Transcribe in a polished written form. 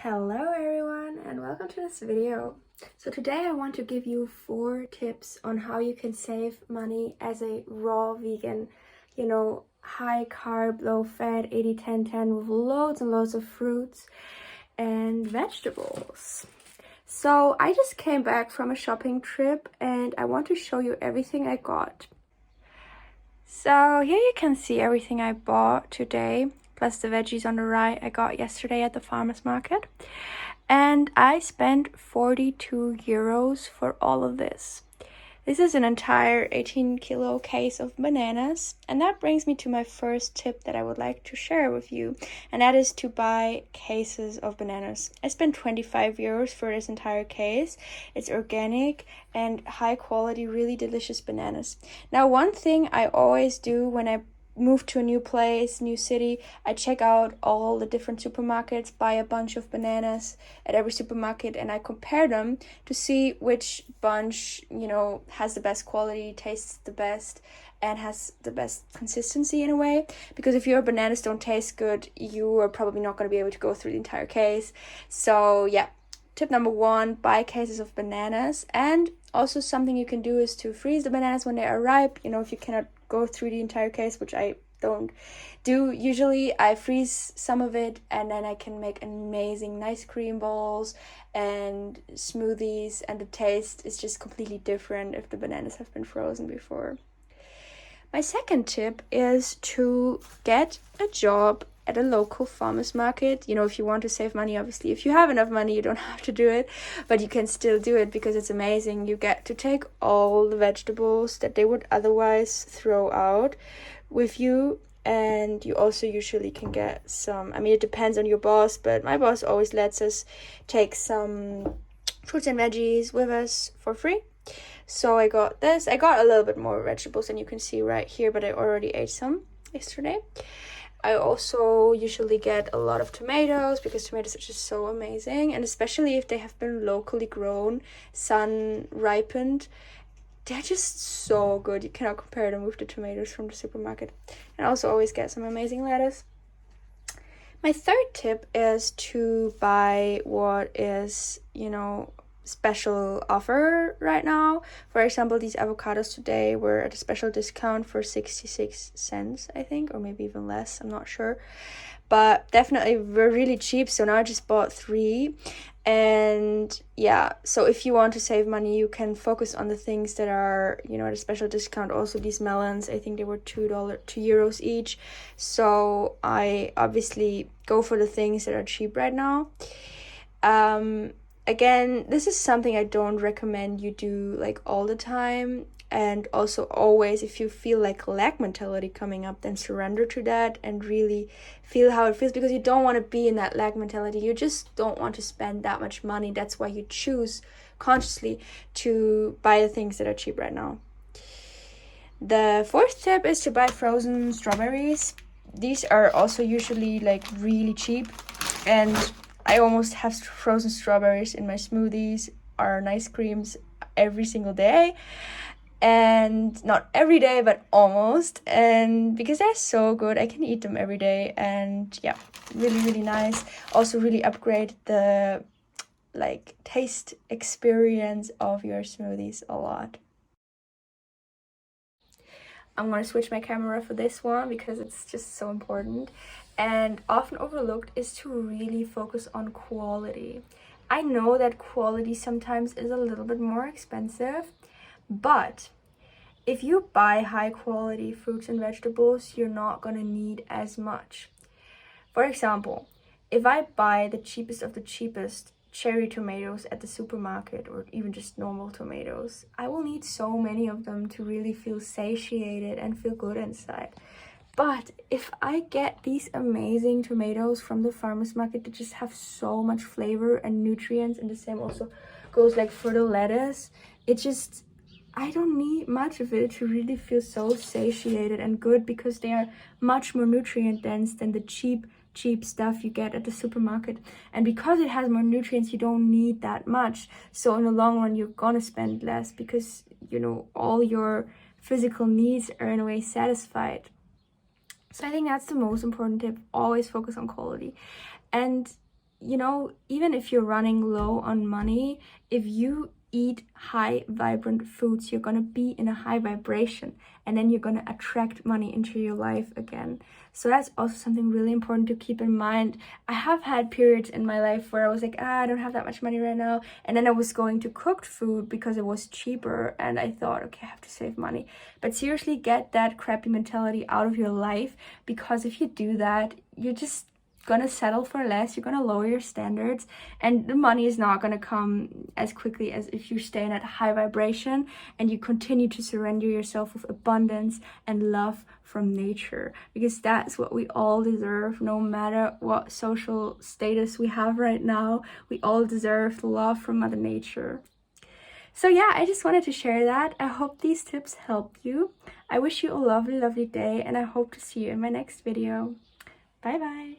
Hello everyone and welcome to this video. So today I want to give you 4 tips on how you can save money as a raw vegan, high carb, low fat, 80-10-10 with loads and loads of fruits and vegetables. So I just came back from a shopping trip and I want to show you everything I got. So here you can see everything I bought today, plus the veggies on the right I got yesterday at the farmer's market. And I spent 42 euros for all of this. This is an entire 18 kilo case of bananas. And that brings me to my first tip that I would like to share with you. And that is to buy cases of bananas. I spent 25 euros for this entire case. It's organic and high quality, really delicious bananas. Now, one thing I always do when I move to a new place, new city, I check out all the different supermarkets, buy a bunch of bananas at every supermarket, and I compare them to see which bunch, has the best quality, tastes the best, and has the best consistency in a way. Because if your bananas don't taste good, you are probably not going to be able to go through the entire case. So yeah, tip number 1, buy cases of bananas. And also something you can do is to freeze the bananas when they are ripe. If you cannot go through the entire case, which I don't do usually, I freeze some of it and then I can make amazing ice cream bowls and smoothies, and the taste is just completely different if the bananas have been frozen before. My second tip is to get a job at a local farmer's market. If you want to save money, obviously. If you have enough money, you don't have to do it, but you can still do it because it's amazing. You get to take all the vegetables that they would otherwise throw out with you, and you also usually can get some, it depends on your boss, but my boss always lets us take some fruits and veggies with us for free. So I got this. I got a little bit more vegetables than you can see right here, but I already ate some yesterday. I also usually get a lot of tomatoes because tomatoes are just so amazing, and especially if they have been locally grown, sun ripened, they're just so good. You cannot compare them with the tomatoes from the supermarket. And I also always get some amazing lettuce. My third tip is to buy what is, special offer right now. For example, these avocados today were at a special discount for 66 cents, I think, or maybe even less, I'm not sure, but definitely were really cheap. So now I just bought 3. And yeah, so if you want to save money, you can focus on the things that are, at a special discount. Also these melons, I think they were €2 each, so I obviously go for the things that are cheap right now. Again, this is something I don't recommend you do like all the time. And also always, if you feel like lack mentality coming up, then surrender to that and really feel how it feels, because you don't want to be in that lack mentality. You just don't want to spend that much money. That's why you choose consciously to buy the things that are cheap right now. The fourth tip is to buy frozen strawberries. These are also usually like really cheap, and I almost have frozen strawberries in my smoothies or ice creams every single day. And not every day, but almost. And because they're so good, I can eat them every day. And yeah, really, really nice. Also really upgrade the taste experience of your smoothies a lot. I'm going to switch my camera for this one because it's just so important. And often overlooked is to really focus on quality. I know that quality sometimes is a little bit more expensive, but if you buy high quality fruits and vegetables, you're not going to need as much. For example, if I buy the cheapest of the cheapest cherry tomatoes at the supermarket, or even just normal tomatoes, I will need so many of them to really feel satiated and feel good inside. But if I get these amazing tomatoes from the farmer's market that just have so much flavor and nutrients, and the same also goes like for the lettuce, I don't need much of it to really feel so satiated and good, because they are much more nutrient dense than the cheap stuff you get at the supermarket. And because it has more nutrients, you don't need that much. So in the long run, you're gonna spend less because, all your physical needs are in a way satisfied. So I think that's the most important tip. Always focus on quality. And you know, even if you're running low on money, if you eat high vibrant foods, you're gonna be in a high vibration, and then you're gonna attract money into your life again. So that's also something really important to keep in mind. I have had periods in my life where I was like, I don't have that much money right now, and then I was going to cooked food because it was cheaper, and I thought, okay, I have to save money. But seriously, get that crappy mentality out of your life, because if you do that, you're just gonna settle for less, you're gonna lower your standards, and the money is not gonna come as quickly as if you're staying at high vibration and you continue to surrender yourself with abundance and love from nature, because that's what we all deserve. No matter what social status we have right now, we all deserve love from Mother Nature. So yeah, I just wanted to share that. I hope these tips helped you. I wish you a lovely day, and I hope to see you in my next video. Bye bye.